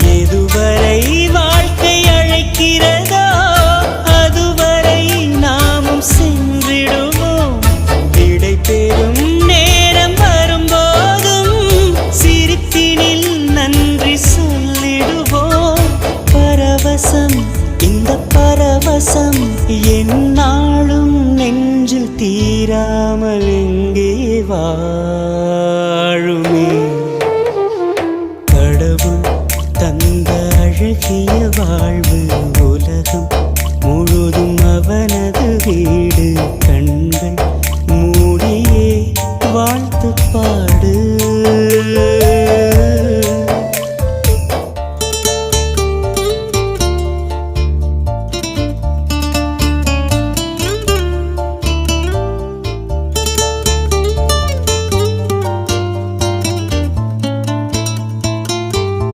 எதுவரை வாழ்க்கை அழைக்கிறதோ அதுவரை நாமும் சென்றிடுவோம். விடை பெறும் நேரம் வரும்போதும் சிரிப்பினில் நன்றி சொல்லிடுவோம். பரவசம், இந்த பரவசம் எந்நாளும் நெஞ்சில் தீராமல் எங்கே வாழுமே. கடவுள் தந்த அழகிய வாழ்வு